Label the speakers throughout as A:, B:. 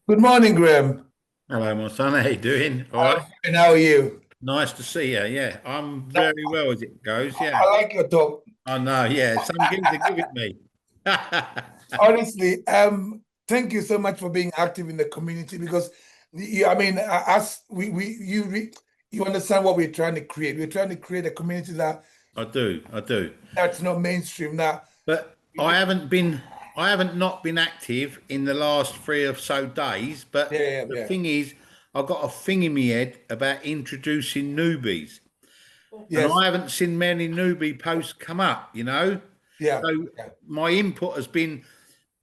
A: Good morning, Graham.
B: Hello, my son. How you doing? All right.
A: And how are you?
B: Nice to see you. Yeah, I'm
A: No,
B: very well as it goes.
A: I
B: Yeah.
A: like your talk.
B: I know. Yeah. Some geezer give it me.
A: Honestly, thank you so much for being active in the community because, I mean, as you understand what we're trying to create. We're trying to create a community
B: I do. I do.
A: that's not mainstream. Now,
B: But I haven't not been active in the last three or so days.
A: yeah,
B: But
A: yeah,
B: the
A: yeah.
B: thing is, I've got a thing in my head about introducing newbies. And
A: Yes,
B: I haven't seen many newbie posts come up, you know?
A: yeah,
B: So
A: yeah,
B: my input has been,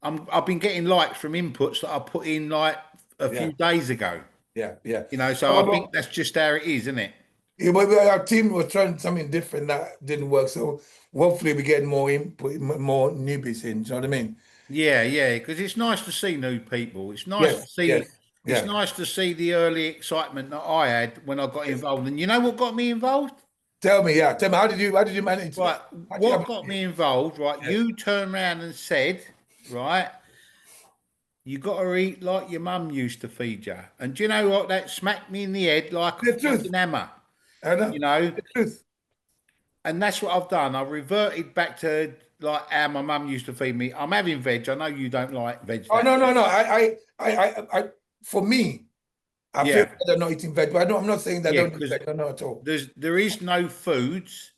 B: I've been getting likes from inputs that I put in like a
A: yeah,
B: few days ago.
A: yeah, yeah.
B: You know, so
A: No,
B: I think that's just how it is, isn't it?
A: yeah, but our team was trying something different that didn't work. So hopefully we get more input, more newbies in. Do you know what I mean?
B: Yeah, yeah, because it's nice to see new people.
A: Yes, yes,
B: It's
A: yeah.
B: nice to see the early excitement that I had when I got
A: Yes.
B: involved. And you know what got me involved?
A: Tell me, yeah. Tell me, how did you manage
B: Right,
A: that?
B: what got me involved, right?
A: Yes.
B: You turned around and said, right, you got to eat like your mum used to feed you. And do you know what? That smacked me in the head like a
A: The truth.
B: fucking hammer,
A: I
B: you
A: know.
B: know?
A: The truth.
B: And that's what I've done. I've reverted back to like how my mum used to feed me. I'm having veg. I know you don't like veg
A: Oh
B: that
A: no, no,
B: much.
A: no. For me, I feel
B: Yeah,
A: better not eating veg, but I'm not saying that I
B: yeah,
A: don't eat
B: because
A: veg. No, no, at all.
B: there is no foods,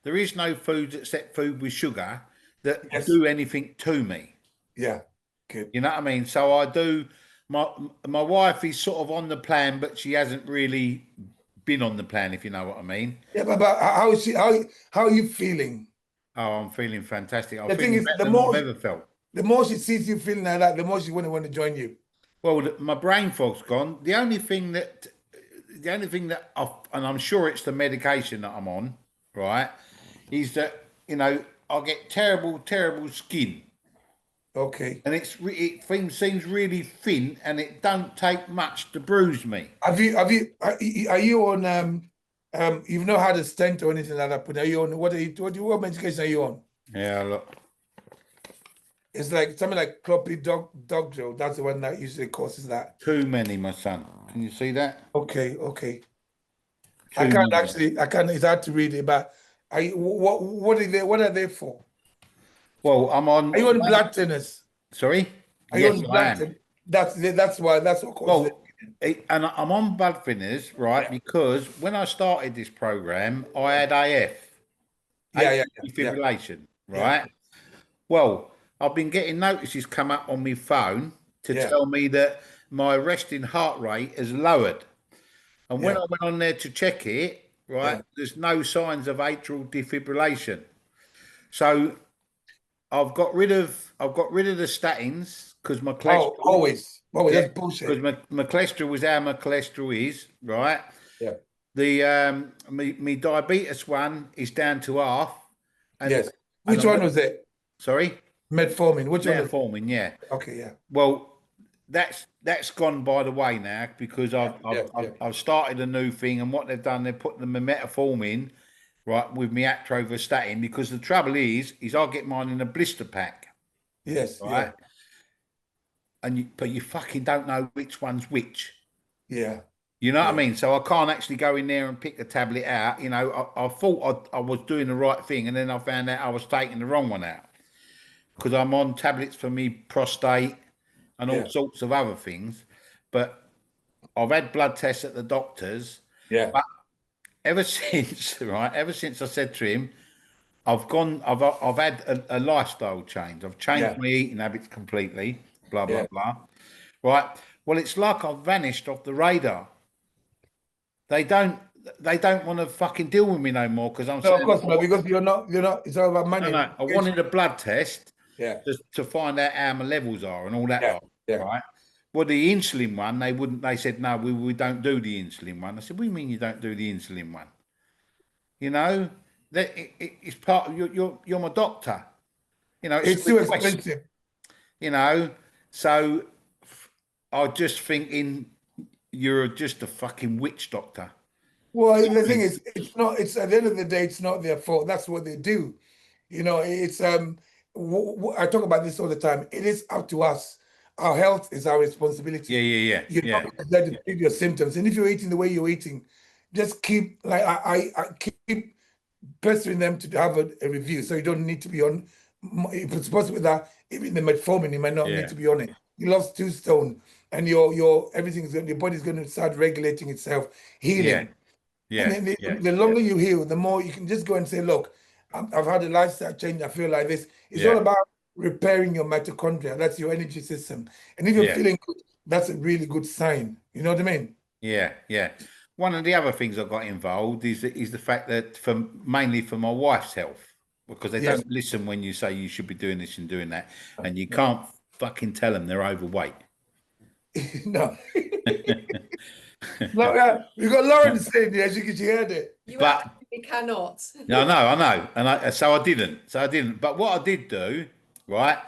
B: there is no foods except food with sugar that
A: Yes.
B: do anything to me.
A: Yeah. Good.
B: You know what I mean? So I do. My my wife is sort of on the plan, but she hasn't really been on the plan, if you know what I mean.
A: Yeah, but how is she? How are you feeling?
B: Oh, I'm feeling fantastic. I'm
A: The thing
B: feeling
A: is,
B: better than I've ever felt.
A: the more she sees you feeling like that, the more she want to join you.
B: Well, my brain fog's gone. The only thing that and I'm sure it's the medication that I'm on, right, is that I get terrible, terrible skin,
A: Okay.
B: and it seems really thin, and it don't take much to bruise me.
A: Are you on you've not had a stent or anything like that, but are you on what medication are you on?
B: Yeah, look,
A: It's like something like cloppy dog drill. That's the one that usually causes that.
B: too many, my son. Can you see that?
A: Okay, okay.
B: Too many.
A: I can't, it's hard to read it, but what are they for?
B: Well, I'm
A: Are
B: on.
A: you on blood thinners?
B: Sorry.
A: Are you
B: Yes,
A: on
B: I
A: blood
B: am.
A: thin? That's what causes it.
B: Well, and I'm on blood thinners, right?
A: Yeah,
B: Because when I started this program, I had AF,
A: yeah, yeah,
B: atrial
A: yeah, yeah,
B: defibrillation,
A: yeah,
B: right? Well, I've been getting notices come up on my phone to
A: yeah,
B: tell me that my resting heart rate has lowered. And when
A: yeah,
B: I went on there to check it, right,
A: yeah.
B: there's no signs of atrial defibrillation. So I've got rid of the statins because my
A: Oh,
B: cholesterol,
A: always. Always.
B: yeah,
A: That's
B: because
A: bullshit.
B: my cholesterol was how my cholesterol is, right?
A: Yeah.
B: The me diabetes one is down to half, and
A: Yes.
B: and
A: Which
B: I'm
A: one was it?
B: sorry,
A: Metformin. Which one was it?
B: metformin, yeah.
A: Okay, yeah.
B: Well, that's gone by the way now because
A: Yeah, yeah, yeah.
B: I've started a new thing, and what they've done, they've put the metformin right with me atorvastatin because the trouble is I get mine in a blister pack,
A: Yes, yeah,
B: right? But you fucking don't know which one's which.
A: yeah,
B: You know what I
A: yeah,
B: mean? So I can't actually go in there and pick the tablet out. You know, I thought I was doing the right thing, and then I found out I was taking the wrong one out because I'm on tablets for me prostate and all
A: yeah,
B: sorts of other things. But I've had blood tests at the doctors.
A: yeah,
B: But ever since, right, ever since I said to him, I've had a lifestyle change. I've changed
A: yeah,
B: my eating habits completely. Blah blah
A: yeah.
B: blah. Right. Well, it's like I've vanished off the radar. They don't they don't want to fucking deal with me no more because I'm
A: No, of
B: saying
A: course not, because you're not, it's all about
B: no,
A: money and
B: no. I wanted a blood test
A: yeah,
B: to find out how my levels are and all that
A: yeah,
B: lot,
A: yeah.
B: right? Well, the insulin one, they wouldn't. They said no, we don't do the insulin one. I said, what do you mean you don't do the insulin one? You know that it's part of you're my doctor. You know, it's a
A: It's too
B: request.
A: expensive.
B: You know, so I just thinking you're just a fucking witch doctor.
A: Well, the thing is, it's at the end of the day, it's not their fault. That's what they do. It's I talk about this all the time. It is up to us our health is our responsibility. You're
B: Yeah.
A: not there to treat your symptoms. And if you're eating the way you're eating, just keep like I keep pestering them to have a review. So you don't need to be on. If it's possible that even the metformin, you might not need to be on it. You lost 2 stone, and your everything's your body's going to start regulating itself, healing. And then the longer you heal, the more you can just go and say, look, I've had a lifestyle change. I feel like this. It's all about repairing your mitochondria. That's your energy system. And if you're feeling good, that's a really good sign. You know what I mean?
B: Yeah. One of the other things I got involved is the fact that mainly for my wife's health, because they
A: Yes.
B: don't listen when you say you should be doing this and doing that, and you
A: No.
B: can't fucking tell them they're overweight.
A: No. No, yeah, we got Lauren saying yeah, she heard it.
C: You
B: But-
C: absolutely cannot.
B: I know, and so I didn't. But what I did do, right?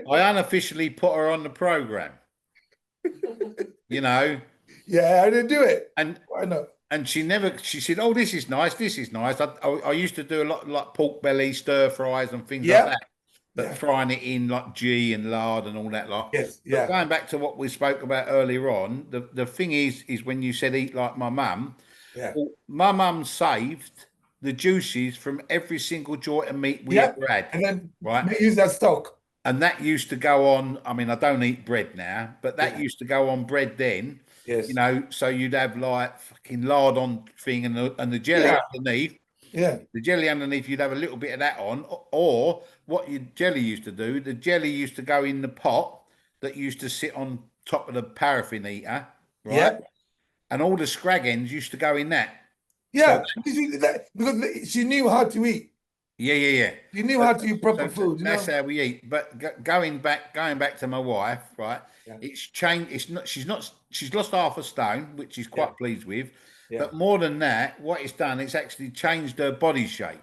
B: I unofficially put her on the program. You know,
A: Yeah, I didn't do it.
B: and
A: Why not?
B: and she said, "Oh, this is nice. This is nice." I used to do a lot like pork belly, stir fries, and things like that. But frying it in like ghee and lard and all that lot.
A: Yes,
B: But going back to what we spoke about earlier on, the thing is when you said eat like my mum, well, my mum saved the juices from every single joint of meat we ever had.
A: And then
B: right?
A: use that stock.
B: And that used to go on. I mean, I don't eat bread now, but that used to go on bread then.
A: Yes.
B: You know, so you'd have like fucking lard on thing and the jelly underneath.
A: Yeah.
B: The jelly underneath, you'd have a little bit of that on. Or what your jelly used to do, the jelly used to go in the pot that used to sit on top of the paraffin heater, right?
A: Yeah.
B: And all the scrag ends used to go in that.
A: Yeah, because she knew how to eat.
B: Yeah.
A: She knew how to eat proper food.
B: That's how we eat. But going back to my wife, right? It's changed. It's not. She's lost half a stone, which she's quite pleased with. But more than that, what it's done, it's actually changed her body shape.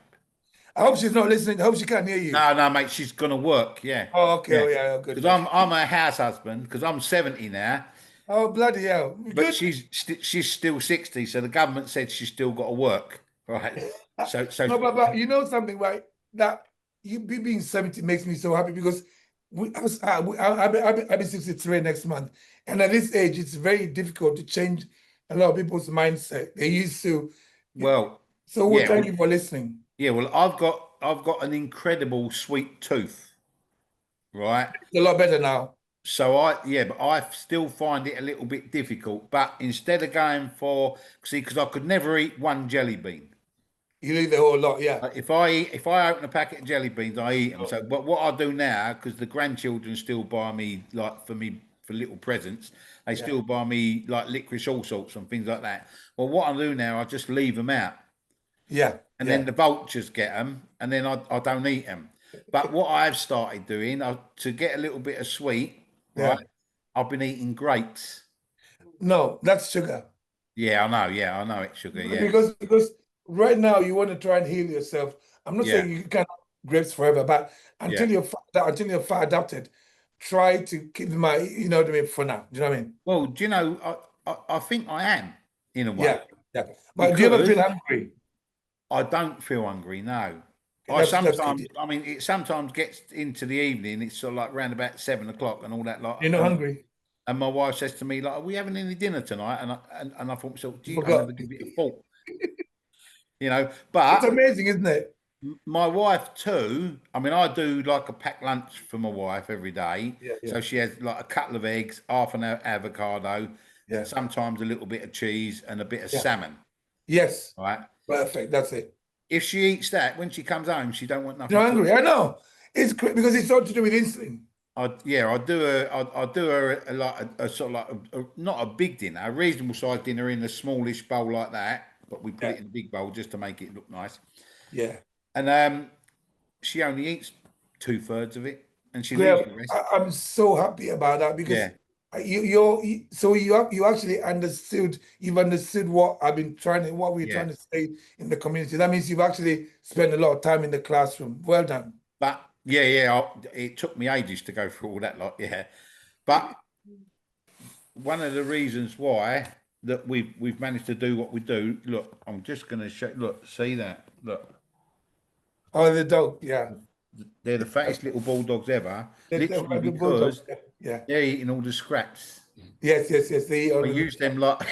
A: I hope she's not listening. I hope she can't hear you.
B: No, mate, she's gonna work. Yeah.
A: Oh, okay. Yeah, good.
B: Because I'm her house husband. Because I'm 70 now.
A: Oh, bloody hell!
B: But she's still 60, so the government said she's still got to work, right? So
A: no, but you know something, right? That you being 70 makes me so happy because I'll be 63 next month, and at this age, it's very difficult to change a lot of people's mindset. They used to.
B: Well.
A: So thank you for listening.
B: Yeah, well, I've got an incredible sweet tooth, right?
A: It's a lot better now.
B: So but I still find it a little bit difficult. But instead of going for because I could never eat one jelly bean.
A: You eat the whole lot, yeah.
B: If I open a packet of jelly beans, I eat them. So, but what I do now, because the grandchildren still buy me for little presents, they still buy me like licorice all sorts and things like that. Well, what I do now, I just leave them out.
A: Yeah.
B: And then the vultures get them, and then I don't eat them. But what I've started doing, to get a little bit of sweet, right? I've been eating grapes.
A: No, that's sugar.
B: Yeah, I know. Yeah, I know it's sugar. Yeah.
A: Because right now you want to try and heal yourself. I'm not saying you can't have grapes forever, but until you're fat adapted, try to keep them out, you know what I mean, for now. Do you know what I mean?
B: Well, do you know, I think I am, in a way.
A: Yeah. But do you ever feel hungry?
B: I don't feel hungry, no. It sometimes gets into the evening, it's sort of like around about 7 o'clock and all that lot.
A: You're not hungry?
B: And my wife says to me, like, are we having any dinner tonight? And I thought myself, gee, I never give it a thought. You know, but
A: it's amazing, isn't it?
B: My wife too. I mean, I do like a packed lunch for my wife every day.
A: Yeah.
B: So she has like a couple of eggs, half an avocado, sometimes a little bit of cheese and a bit of salmon.
A: Yes.
B: Right.
A: Perfect. That's it.
B: If she eats that, when she comes home, she don't want nothing.
A: You're hungry. I know. It's because it's all to do with insulin.
B: I do her a sort of like not a big dinner, a reasonable sized dinner in a smallish bowl like that, but we put it in a big bowl just to make it look nice.
A: Yeah.
B: And she only eats 2/3 of it, and she leaves the rest.
A: I'm so happy about that because you actually understood. You've understood what we're trying to say in the community. That means you've actually spent a lot of time in the classroom. Well done.
B: But it took me ages to go through all that lot. Yeah, but one of the reasons why that we've managed to do what we do. Look, I'm just going to show. Look, see that? Look.
A: Oh, the dog. Yeah.
B: They're the fattest little bulldogs ever. Literally because
A: Yeah.
B: They're eating all the scraps.
A: Yes. They eat all
B: I
A: the
B: use them like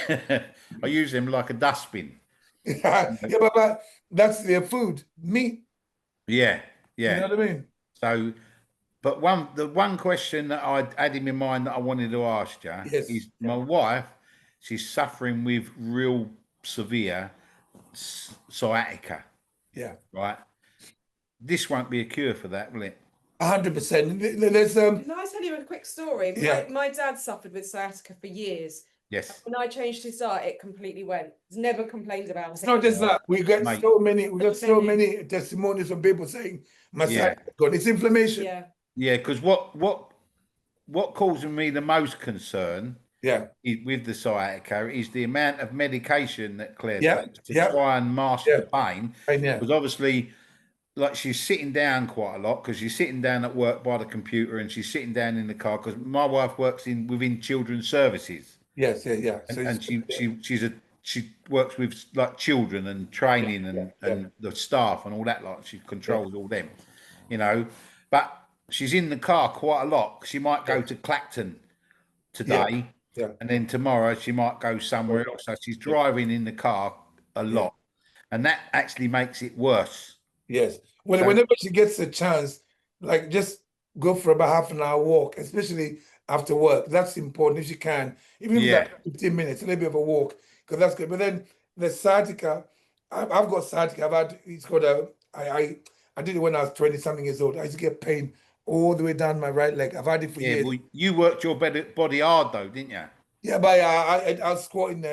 B: I use them like a dustbin.
A: yeah, but that's their food, meat.
B: Yeah,
A: You
B: yeah.
A: know what I mean?
B: So, but the one question that I had in my mind that I wanted to ask you
A: Yes.
B: is my wife, she's suffering with real severe sciatica,
A: Yeah.
B: right? This won't be a cure for that, will it?
A: 100%. There's
C: Can I tell you a quick story?
A: Yeah.
C: My dad suffered with sciatica for years.
B: Yes.
C: When I changed his diet, it completely went. He's never complained about
A: It's
C: it.
A: not just that. We get
B: Mate.
A: we got so many testimonies from people saying my
B: Yeah.
A: side is gone. It's inflammation.
C: Yeah.
B: Yeah, because what causes me the most concern
A: Yeah.
B: with the sciatica is the amount of medication that Claire
A: Yeah,
B: takes to
A: yeah,
B: try and mask
A: yeah.
B: the pain.
A: Right, yeah.
B: Because obviously, like she's sitting down quite a lot because she's sitting down at work by the computer and she's sitting down in the car because my wife works within children's services
A: Yes, yeah.
B: and,
A: So
B: and she works with like children and training and the staff and all that like she controls all them, you know. But she's in the car quite a lot. She might go to Clacton today,
A: yeah.
B: and then tomorrow she might go somewhere else. So she's driving in the car a lot, and that actually makes it worse.
A: Yes.
B: So-
A: Whenever she gets a chance, like just go for about half an hour walk, especially after work. That's important if you can. Even if it's
B: Yeah.
A: like 15 minutes, a little bit of a walk, because that's good. But then the sciatica, I've got sciatica. I've had it's called I did it when I was 20 something years old. I used to get pain all the way down my right leg. I've had it for
B: Yeah,
A: years.
B: well, you worked your body hard though, didn't you?
A: Yeah, but I was squatting.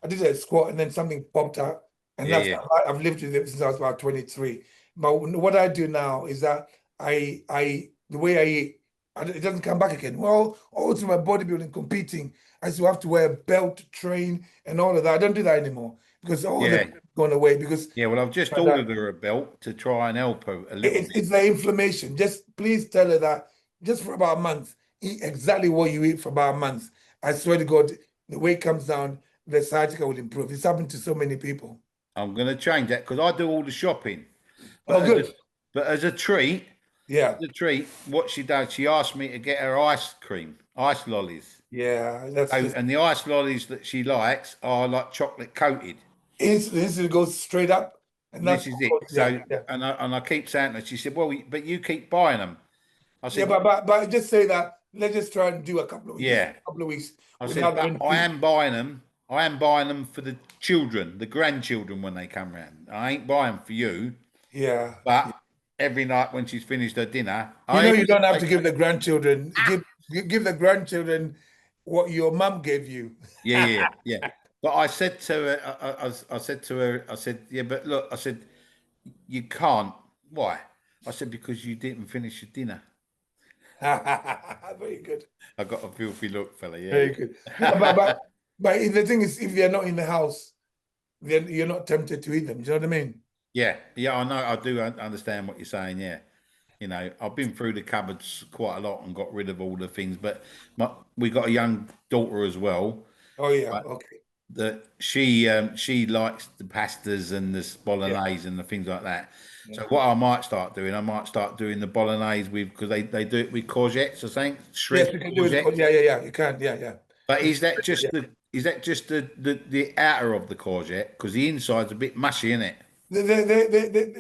A: I did a squat and then something popped out, and
B: Yeah,
A: that's
B: yeah.
A: I've lived with it since I was about 23. But what I do now is that the way I eat, it doesn't come back again. Well, also my bodybuilding, competing, I still have to wear a belt to train and all of that. I don't do that anymore because all
B: Yeah.
A: the gone away because
B: Yeah, well, I've just
A: Like
B: ordered her a belt to try and help her a little bit.
A: it's the inflammation. Just please tell her that just for about a month, eat exactly what you eat for about a month. I swear to God, the weight comes down, the sciatica will improve. It's happened to so many people.
B: I'm going to change that because I do all the shopping.
A: Oh, good.
B: But as a treat,
A: Yeah,
B: what she does, she asked me to get her ice cream, ice lollies.
A: yeah. That's
B: So,
A: just
B: and the ice lollies that she likes are like chocolate coated.
A: it goes straight up, and that's
B: This is it.
A: yeah,
B: So, and I keep saying that. She said, "Well, but you keep buying them." I
A: yeah.
B: said,
A: But just say that. Let's just try and do a couple of weeks.
B: Yeah.
A: A couple of weeks.
B: I said,
A: without
B: but
A: any
B: I am buying them. I am buying them for the children, the grandchildren when they come round. I ain't buying for you.
A: Yeah.
B: But every night when she's finished her dinner,
A: You don't have to give the grandchildren. Give the grandchildren what your mum gave you.
B: Yeah. But I said to her, I said to her, I said, yeah, but look, I said, you can't. Why? I said, because you didn't finish your dinner.
A: Very good.
B: I got a filthy look, fella. Yeah.
A: Very good. But the thing is, if they're not in the house, then you're not tempted to eat them. Do you know what I mean?
B: Yeah, I know. I do understand what you're saying. Yeah, you know, I've been through the cupboards quite a lot and got rid of all the things. But we got a young daughter as well.
A: Oh yeah,
B: Right.
A: okay.
B: That she likes the pastas and the bolognese and the things like that.
A: Yeah.
B: So what I might start doing the bolognese with because they do it with courgettes, I think.
A: Yes,
B: Shredded
A: you can do it.
B: courgettes.
A: Yeah. You can. Yeah.
B: But is that just the outer of the courgette? Because the inside's a bit mushy, isn't it?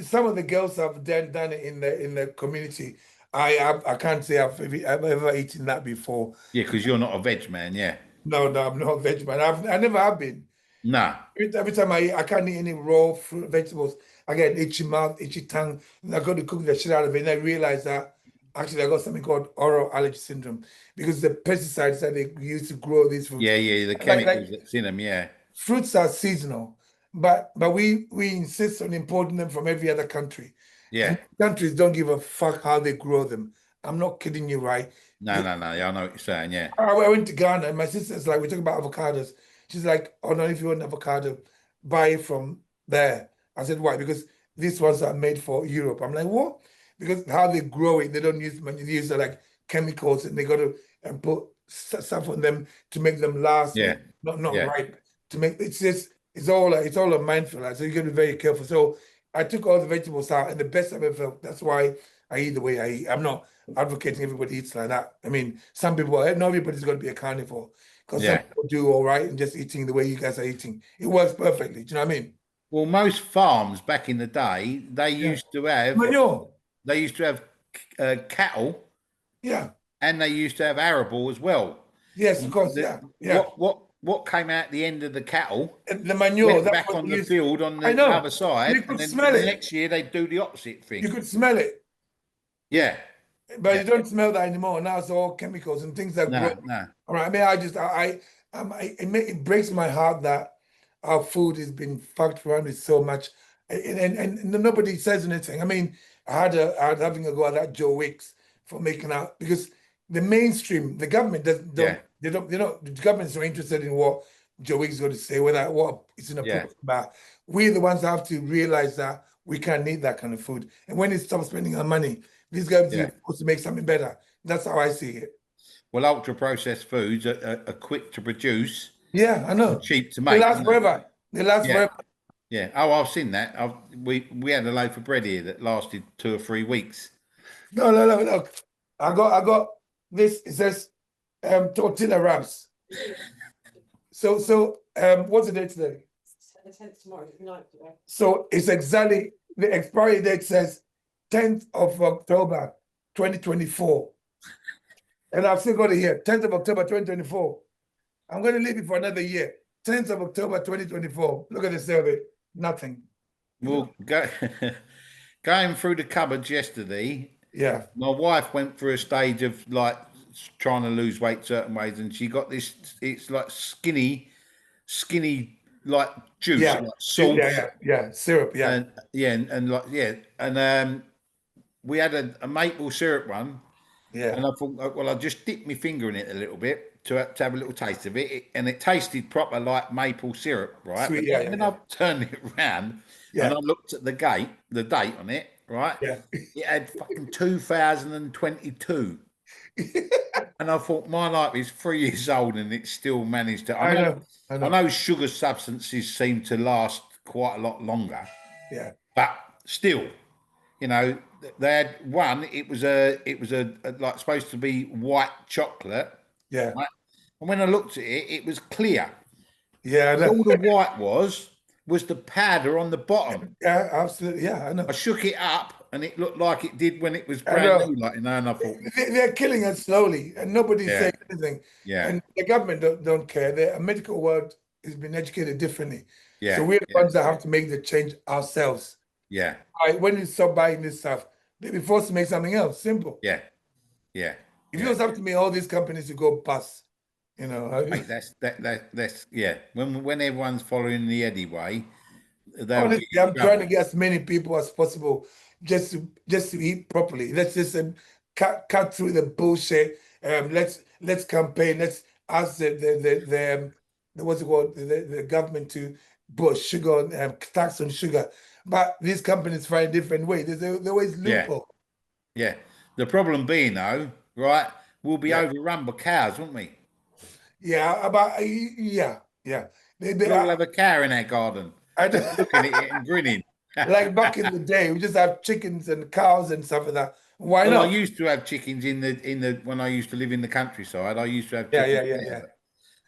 A: Some of the girls have done it in the community. I can't say I've ever eaten that before.
B: Yeah, because you're not a veg man, yeah.
A: No, I'm not a veg man. I never have been.
B: No.
A: Every time I eat, I can't eat any raw fruit, vegetables. I get itchy mouth, itchy tongue, and I go to cook the shit out of it. And I realize that actually I got something called oral allergy syndrome because the pesticides that they use to grow these fruits.
B: Yeah, the chemicals that's in them, yeah.
A: Fruits are seasonal, but we insist on importing them from every other country.
B: Yeah.
A: Countries don't give a fuck how they grow them. I'm not kidding you, right?
B: No. Yeah, I know what you're saying, yeah.
A: I went to Ghana and my sister's like, we talk about avocados. She's like, oh no, if you want avocado, buy it from there. I said, why? Because these ones are made for Europe. I'm like, what? Because how they grow it, they don't use they use like chemicals and they got to put stuff on them to make them last.
B: Yeah.
A: Not ripe. To make it's all a mindful. So you got to be very careful. So I took all the vegetables out and the best I've ever felt. That's why I eat the way I eat. I'm not advocating everybody eats like that. I mean, some people, not everybody's going to be a carnivore because some
B: Yeah.
A: people do all right and just eating the way you guys are eating. It works perfectly. Do you know what I mean?
B: Well, most farms back in the day, they used to have
A: Manure.
B: cattle,
A: Yeah.
B: and they used to have arable as well.
A: Yes, of course. Yeah. Yeah.
B: What came out the end of the cattle
A: And the manure,
B: went
A: that's
B: back
A: what
B: on
A: they
B: the
A: use.
B: field on
A: I
B: the
A: know.
B: other side,
A: You
B: and
A: could
B: then
A: smell
B: the
A: it.
B: next year they'd do the opposite thing.
A: You could smell it,
B: Yeah.
A: but
B: Yeah.
A: you don't smell that anymore. Now it's all chemicals and things that grow.
B: No.
A: All right. I mean, it breaks my heart that our food has been fucked around with so much, and nobody says anything. I mean, I had having a go at that Joe Wicks for making out because the mainstream, the government
B: Yeah.
A: the government's not interested in what Joe Wicks is going to say, what it's in a
B: Yeah.
A: post about. We're the ones that have to realize that we can't eat that kind of food, and when it stops spending our money, these guys
B: Yeah.
A: are supposed to make something better. That's how I see it.
B: Well, ultra processed foods are quick to produce,
A: Yeah, I know.
B: cheap to
A: They
B: make.
A: last forever. They last
B: Yeah.
A: forever.
B: Yeah. Oh, I've seen that. We had a loaf of bread here that lasted 2 or 3 weeks.
A: No. Look, I got this. It says tortilla wraps. So what's the date today?
C: The 10th tomorrow, it's 9th today.
A: So it's exactly the expiry date says 10th of October 2024. And I've still got it here, 10th of October 2024. I'm going to leave it for another year. 10th of October 2024. Look at the survey. Nothing.
B: Well, going through the cupboards yesterday,
A: Yeah.
B: my wife went through a stage of like trying to lose weight certain ways, and she got this. It's like skinny like juice,
A: Yeah.
B: like sauce,
A: Yeah. Syrup. Yeah.
B: and like and we had a maple syrup one,
A: Yeah.
B: and I thought, well, I'll just dip my finger in it a little bit to have a little taste of it, and it tasted proper like maple syrup, right?
A: Sweet,
B: But then I turned it around
A: Yeah.
B: and I looked at the date on it, right?
A: Yeah.
B: It had fucking 2022. And I thought, my life is 3 years old and it still managed to.
A: I know.
B: I know sugar substances seem to last quite a lot longer.
A: Yeah.
B: But still, you know, they had one. It was a like supposed to be white chocolate.
A: Yeah.
B: Right? And when I looked at it, it was clear.
A: Yeah. I know.
B: All the white was the powder on the bottom.
A: Yeah, absolutely. Yeah, I know.
B: I shook it up and it looked like it did when it was
A: I know.
B: brand new, like, you know, and I thought,
A: They're killing us slowly, and nobody's
B: Yeah.
A: saying anything.
B: yeah,
A: And the government don't care. The medical world has been educated differently.
B: yeah,
A: So we're the
B: yeah,
A: ones that have to make the change ourselves.
B: yeah,
A: When you stop buying this stuff, they'll be forced to make something else. Simple.
B: yeah, yeah.
A: If it was up to me, all these companies would go bust. You know.
B: Mate, that's yeah. When everyone's following the Eddie way, they'll
A: Honestly,
B: get in
A: I'm trying to
B: trouble.
A: get as many people as possible just to eat properly. Let's just cut through the bullshit. Let's campaign. Let's ask the what's it called, the government to put sugar on, tax on sugar. But these companies find a different way. There's always
B: Yeah.
A: loophole.
B: Yeah. The problem being though, right? We'll be
A: Yeah.
B: overrun by cows, won't we?
A: Yeah, yeah.
B: We'll all have a cow in our garden,
A: I don't,
B: looking at it and grinning.
A: like back in the day, we just have chickens and cows and stuff like that. Why
B: Well, I
A: not?
B: used to have chickens in the when I used to live in the countryside. I used to have
A: Yeah,
B: chickens
A: yeah.
B: there.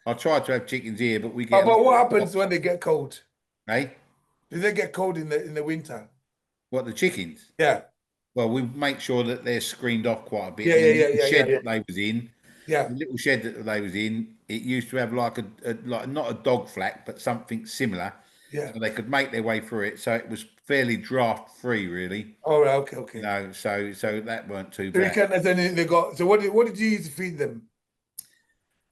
B: I tried to have chickens here, but we
A: Oh,
B: get
A: but what happens when they get cold?
B: eh?
A: Do they get cold in the winter?
B: What, the chickens?
A: Yeah,
B: Well, we make sure that they're screened off quite a bit.
A: Yeah,
B: And the
A: yeah,
B: little
A: yeah,
B: shed
A: yeah.
B: that they was in,
A: yeah,
B: the little shed that they was in, it used to have like a like not a dog flat, but something similar,
A: yeah.
B: so they could make their way through it. So it was fairly draft free, really.
A: All right, okay.
B: You know, so that weren't too
A: So you
B: bad.
A: can't, and then they got. So what did you use to feed them?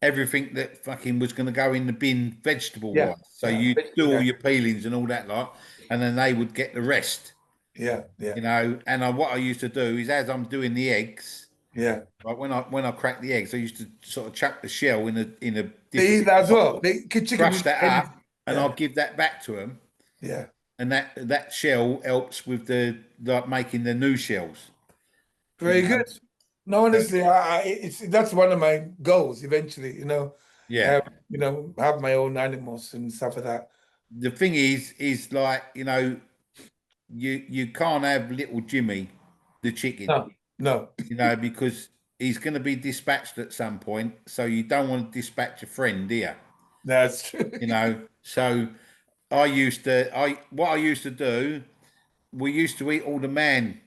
B: Everything that fucking was going to go in the bin, vegetable
A: Yeah,
B: wise. So
A: yeah,
B: you do
A: yeah.
B: all your peelings and all that lot, and then they would get the rest.
A: Yeah,
B: You know, and what I used to do is, as I'm doing the eggs,
A: yeah.
B: like when I crack the eggs, I used to sort of chuck the shell in a
A: They eat
B: different
A: that as well. They chicken
B: crush
A: with
B: that
A: anything.
B: up, and I'll give that back to them,
A: Yeah,
B: and that shell helps with the like making the new shells.
A: very
B: You know?
A: good. No, honestly, that's one of my goals eventually.
B: Yeah.
A: Have my own animals and stuff like that.
B: The thing is like, you know, you can't have little Jimmy the chicken.
A: No.
B: You know, because he's going to be dispatched at some point. So you don't want to dispatch a friend, do you?
A: That's true.
B: You know, so what I used to do, we used to eat all the man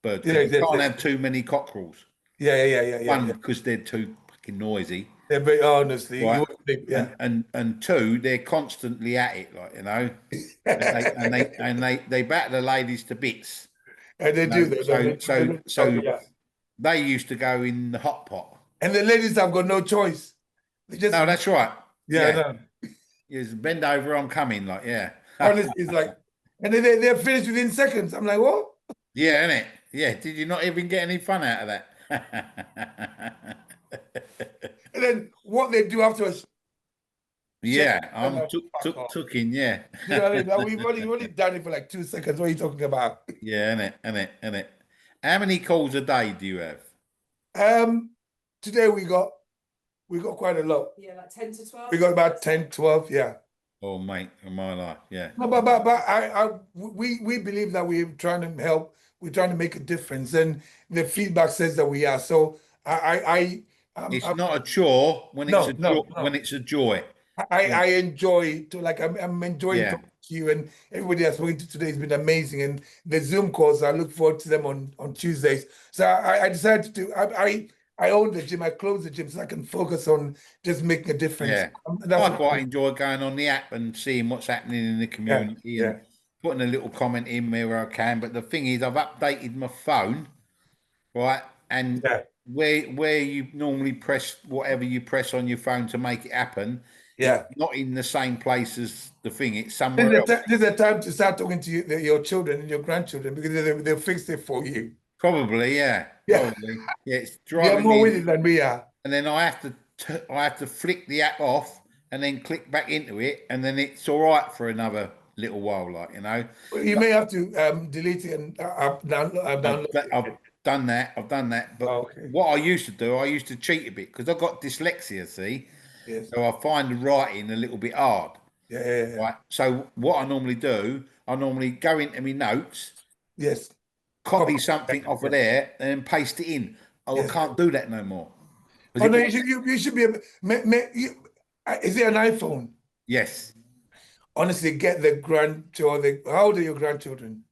B: bird because you can't have too many cockerels.
A: Yeah.
B: One, because they're too fucking noisy.
A: They're very honestly,
B: Right.
A: yeah.
B: And two, they're constantly at it, like, you know, and they batter the ladies to bits.
A: And they do
B: that. So
A: yeah.
B: they used to go in the hot pot.
A: And the ladies have got no choice. They just
B: No, that's right.
A: yeah. No.
B: Just bend over, I'm coming, like, yeah.
A: Honestly, it's like, and they're finished within seconds. I'm like, what?
B: Yeah, innit? Yeah. Did you not even get any fun out of that?
A: And then what they do afterwards.
B: Yeah, I'm tucking, yeah.
A: You know what I mean? Like, we've only done it for like 2 seconds. What are you talking about?
B: Yeah, innit. How many calls a day do you have?
A: Today we got quite a lot.
C: Yeah, like 10 to 12.
A: We got about 10, 12, yeah.
B: Oh, mate, in my life, yeah.
A: No, but we believe that we're trying to help. We're trying to make a difference, and the feedback says that we are. So
B: It's not a chore when it's when it's a joy.
A: I enjoy to like I'm enjoying talking to you, and everybody that's spoken to today has been amazing. And the Zoom calls, I look forward to them on Tuesdays. So I decided to I own the gym. I closed the gym so I can focus on just making a difference.
B: Yeah, I quite enjoy going on the app and seeing what's happening in the community and putting a little comment in where I can. But the thing is, I've updated my phone, right? And where you normally press whatever you press on your phone to make it happen, it's not in the same place as the thing. It's somewhere else.
A: This is a time to start talking to your children and your grandchildren because they'll fix it for you.
B: Probably, yeah. Probably. Yeah, it's driving.
A: You're more with it than we are.
B: And then I have to flick the app off and then click back into it, and then it's all right for another little while, like, you know.
A: You may have to delete it and download it.
B: I've done that. But what I used to do, I used to cheat a bit because I've got dyslexia, see?
A: Yes.
B: So I find the writing a little bit hard.
A: Yeah.
B: Right. So what I normally do, I normally go into my notes.
A: Yes.
B: Copy something off of there and then paste it in. Oh, I can't do that no more.
A: Oh no, you should be. Is it an iPhone?
B: Yes.
A: Honestly, get the grandchildren. How old are your grandchildren?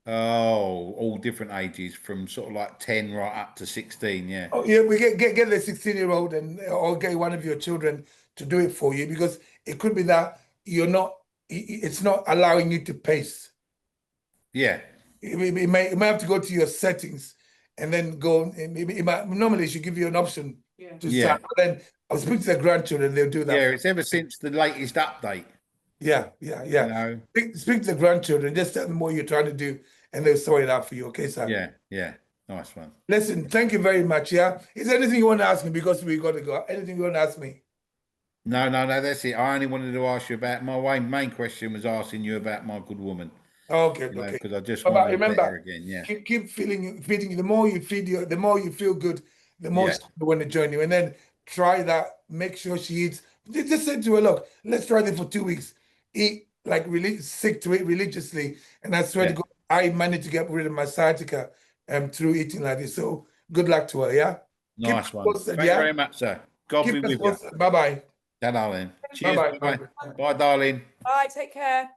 B: Oh, all different ages, from sort of like 10 right up to 16. Yeah.
A: Oh yeah, we get the 16-year-old or get one of your children to do it for you, because it could be that it's not allowing you to pace.
B: Yeah.
A: It may have to go to your settings and then go. Normally, it should give you an option to start. But then I'll speak to the grandchildren; they'll do that.
B: Yeah, it's ever since the latest update.
A: Yeah.
B: You know?
A: Speak to the grandchildren. Just tell them what you're trying to do, and they'll sort it out for you. Okay, sir?
B: Yeah. Nice one.
A: Listen, thank you very much. Yeah. Is there anything you want to ask me, because we got to go? Anything you want to ask me?
B: No, that's it. I only wanted to ask you about my main question was asking you about my good woman.
A: Okay.
B: Because I just want to remember again. Yeah.
A: Keep feeding. The more you feed you, the more you feel good. The more she want to join you, and then try that. Make sure she eats. Just say to her, look, let's try this for 2 weeks. Eat like stick to it religiously, and I swear to God, I managed to get rid of my sciatica through eating like this. So good luck to her. Yeah.
B: Nice one. Thank you very much, sir. God be with you.
A: Bye bye.
B: Darling. Cheers.
A: Bye-bye.
B: Bye, darling.
C: Bye, take care.